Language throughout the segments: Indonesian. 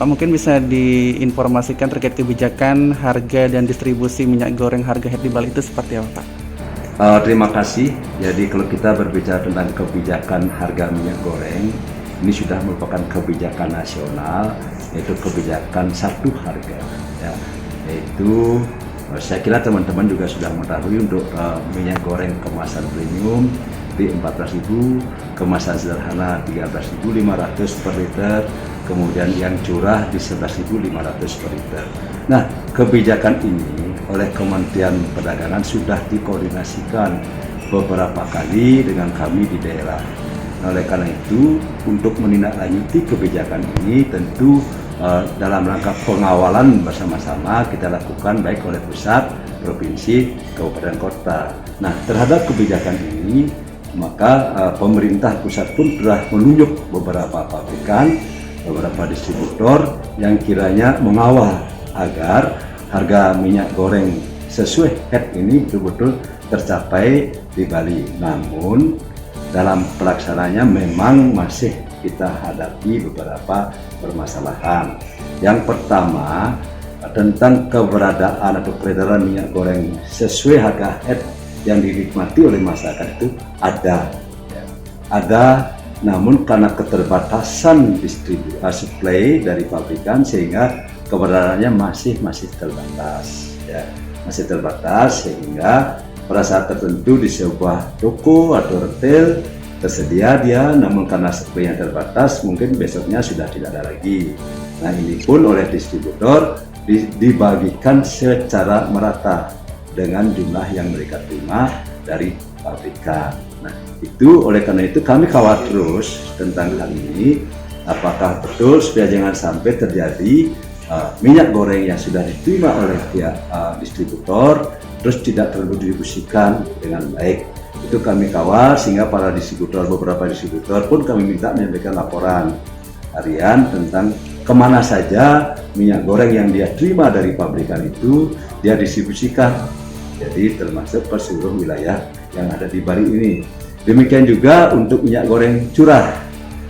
Pak, mungkin bisa diinformasikan terkait kebijakan harga dan distribusi minyak goreng harga head di Bali itu seperti apa, Pak? Terima kasih. Jadi kalau kita berbicara tentang kebijakan harga minyak goreng, ini sudah merupakan kebijakan nasional, yaitu kebijakan satu harga. Ya. Yaitu saya kira teman-teman juga sudah mengetahui untuk minyak goreng kemasan premium di 14.000, kemasan sederhana 13.500 per liter, kemudian yang curah di 11.500 per liter. Nah, kebijakan ini oleh Kementerian Perdagangan sudah dikoordinasikan beberapa kali dengan kami di daerah. Nah, oleh karena itu, untuk menindaklanjuti kebijakan ini tentu dalam rangka pengawalan bersama-sama kita lakukan baik oleh pusat, provinsi, kabupaten kota. Nah, terhadap kebijakan ini maka pemerintah pusat pun telah menunjuk beberapa pabrikan, beberapa distributor yang kiranya mengawal agar harga minyak goreng sesuai head ini betul-betul tercapai di Bali. Namun dalam pelaksanaannya memang masih kita hadapi beberapa permasalahan. Yang pertama tentang keberadaan atau peredaran minyak goreng sesuai harga head yang dinikmati oleh masyarakat itu ada, namun karena keterbatasan supply dari pabrikan sehingga keberadaannya masih terbatas, ya, masih terbatas sehingga pada saat tertentu di sebuah toko atau retail tersedia dia, namun karena supply yang terbatas mungkin besoknya sudah tidak ada lagi. Nah, ini pun oleh distributor dibagikan secara merata dengan jumlah yang mereka terima dari pabrikan. Nah, itu oleh karena itu kami khawatir terus tentang hal ini, apakah betul supaya jangan sampai terjadi minyak goreng yang sudah diterima oleh pihak distributor terus tidak terdistribusikan dengan baik. Itu kami kawal sehingga para distributor, beberapa distributor pun kami minta menyampaikan laporan harian tentang kemana saja minyak goreng yang dia terima dari pabrikan itu dia distribusikan. Jadi termasuk ke seluruh wilayah yang ada di Bali ini. Demikian juga untuk minyak goreng curah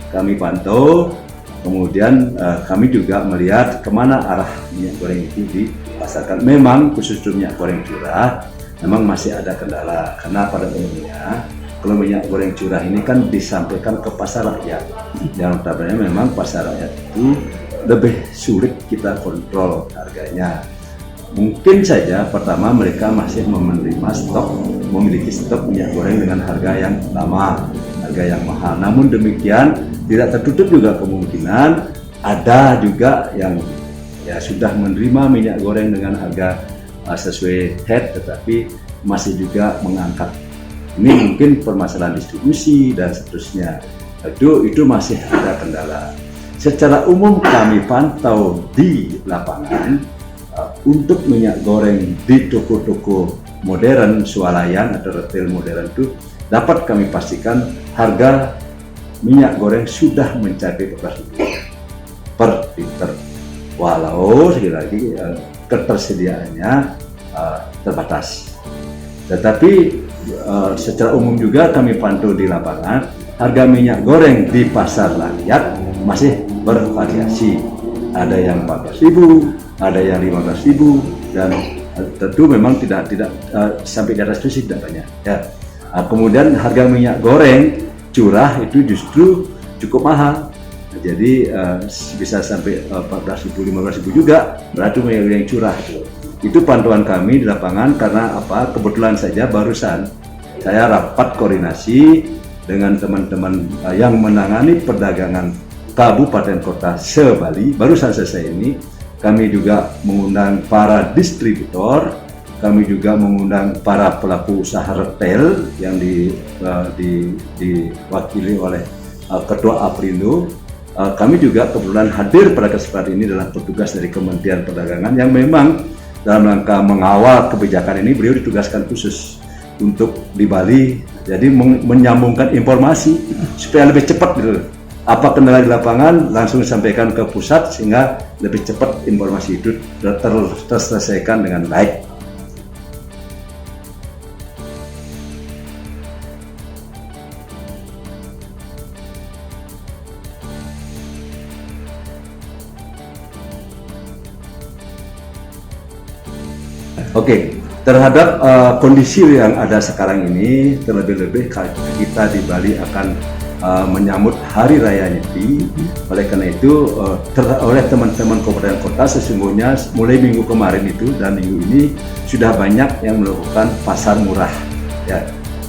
kami pantau, kemudian kami juga melihat kemana arah minyak goreng itu dipasarkan. Memang khusus minyak goreng curah memang masih ada kendala karena pada umumnya kalau minyak goreng curah ini kan disampaikan ke pasar rakyat. Yang notabene memang pasar rakyat itu lebih sulit kita kontrol harganya. Mungkin saja pertama mereka masih memiliki stok minyak goreng dengan harga yang lama, harga yang mahal. Namun demikian tidak tertutup juga kemungkinan ada juga yang sudah menerima minyak goreng dengan harga sesuai head tetapi masih juga mengangkat. Ini mungkin permasalahan distribusi dan seterusnya. Itu masih ada kendala. Secara umum kami pantau di lapangan untuk minyak goreng di toko-toko modern swalayan atau retail modern itu dapat kami pastikan harga minyak goreng sudah mencapai 14.000 per liter. Walau sekali lagi ketersediaannya terbatas. Tetapi secara umum juga kami pantau di lapangan harga minyak goreng di pasar rakyat masih bervariasi. Ada yang 14.000, ada yang 15.000 dan tentu memang tidak sampai di atas itu tidak banyak. Ya. Kemudian harga minyak goreng curah itu justru cukup mahal. Jadi bisa sampai 14.000, 15.000 juga berarti minyak goreng curah itu. Itu pantauan kami di lapangan karena apa? Kebetulan saja barusan saya rapat koordinasi dengan teman-teman yang menangani perdagangan Kabupaten Kota se-Bali. Barusan selesai ini kami juga mengundang para distributor, kami juga mengundang para pelaku usaha retail yang diwakili oleh Ketua Aprindo. Kami juga kebetulan hadir pada kesempatan ini adalah petugas dari Kementerian Perdagangan yang memang dalam rangka mengawal kebijakan ini beliau ditugaskan khusus untuk di Bali, jadi menyambungkan informasi supaya lebih cepat gitu. Apa kendala di lapangan langsung disampaikan ke pusat sehingga lebih cepat informasi itu terselesaikan dengan baik. Oke, terhadap kondisi yang ada sekarang ini, terlebih-lebih kita di Bali akan menyambut Hari Raya Nyepi. Oleh karena itu, oleh teman-teman kabupaten kota sesungguhnya mulai minggu kemarin itu dan minggu ini sudah banyak yang melakukan pasar murah, ya,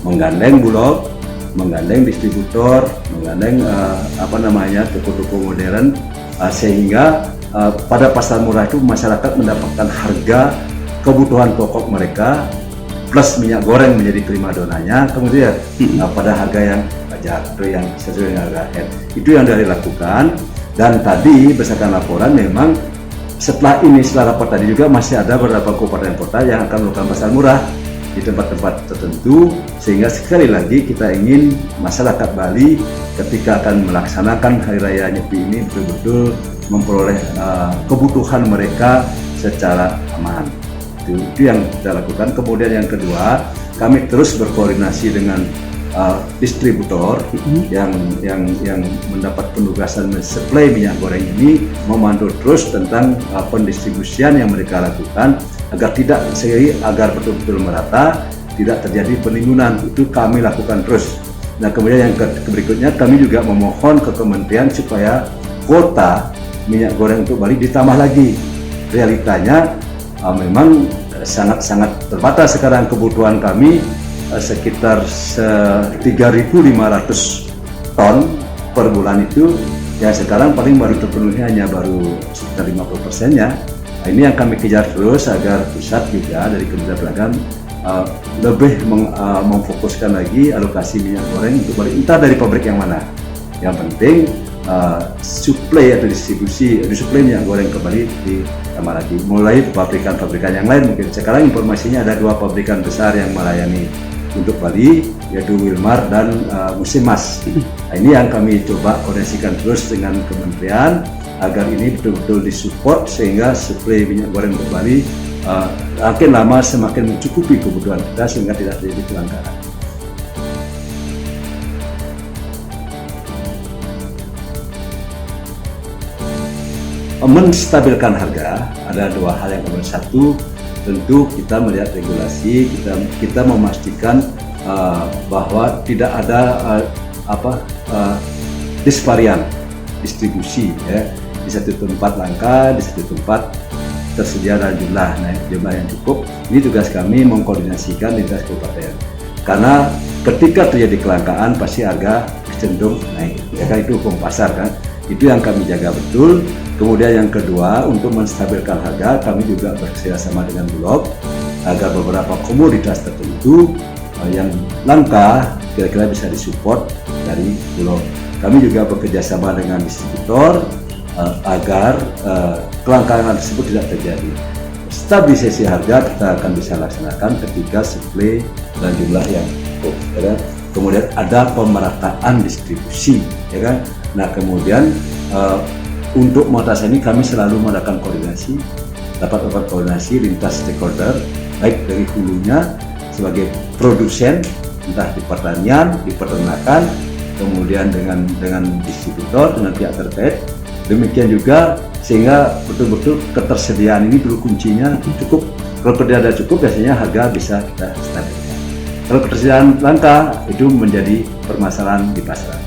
menggandeng Bulog, menggandeng distributor, menggandeng toko-toko modern, sehingga pada pasar murah itu masyarakat mendapatkan harga kebutuhan pokok mereka plus minyak goreng menjadi primadonanya, kemudian pada harga yang wajar atau yang sesuai dengan harga head. Itu yang dari lakukan. Dan tadi berdasarkan laporan memang setelah rapat tadi juga masih ada beberapa kabupaten kota yang akan melakukan pasar murah di tempat-tempat tertentu, sehingga sekali lagi kita ingin masyarakat Bali ketika akan melaksanakan Hari Raya Nyepi ini betul-betul memperoleh kebutuhan mereka secara aman. Itu yang kita lakukan. Kemudian yang kedua, kami terus berkoordinasi dengan distributor yang mendapat penugasan mensuplai minyak goreng ini, memandu terus tentang pendistribusian yang mereka lakukan agar betul-betul merata, tidak terjadi penimbunan. Itu kami lakukan terus. Nah, kemudian yang berikutnya kami juga memohon ke kementerian supaya kuota minyak goreng untuk Bali ditambah lagi. Realitanya memang sangat terbatas sekarang. Kebutuhan kami sekitar 3.500 ton per bulan itu, ya sekarang paling baru terpenuhi hanya baru sekitar 50%-nya. Nah, ini yang kami kejar terus agar pusat juga dari Kementerian Perdagangan lebih memfokuskan lagi alokasi minyak goreng untuk Bali, entah dari pabrik yang mana. Yang penting suplai atau disuplai minyak goreng ke Bali ditambah lagi, mulai pabrikan-pabrikan yang lain. Mungkin sekarang informasinya ada 2 pabrikan besar yang melayani untuk Bali, yaitu Wilmar dan Musimas. Nah, ini yang kami coba koordinasikan terus dengan kementerian agar ini betul-betul disupport sehingga suplai minyak goreng ke Bali makin lama semakin mencukupi kebutuhan kita sehingga tidak terjadi kelangkaan. Menstabilkan harga ada 2 hal yang nomor 1, tentu kita melihat regulasi, kita memastikan bahwa tidak ada disparian distribusi, ya, di satu tempat langka, di satu tempat tersedia dan jumlah yang cukup. Ini tugas kami mengkoordinasikan lintas kabupaten, karena ketika terjadi kelangkaan pasti harga cenderung naik, ya kan, itu hukum pasar kan. Itu yang kami jaga betul. Kemudian yang kedua, untuk menstabilkan harga, kami juga bekerjasama dengan Bulog agar beberapa komoditas tertentu yang langka kira-kira bisa disupport dari Bulog. Kami juga bekerjasama dengan distributor agar kelangkaan tersebut tidak terjadi. Stabilisasi harga kita akan bisa laksanakan ketika suplai dan jumlah yang cukup, ya. Kemudian ada pemerataan distribusi, ya kan. Nah, kemudian untuk mengatasi ini kami selalu melakukan koordinasi, dapat koordinasi lintas stakeholder, baik dari hulunya sebagai produsen, entah di pertanian, di peternakan, kemudian dengan distributor, dengan pihak terkait. Demikian juga sehingga betul-betul ketersediaan ini dulu kuncinya cukup. Kalau tidak ada cukup, biasanya harga bisa kita stabilkan. Kalau ketersediaan langka, itu menjadi permasalahan di pasaran.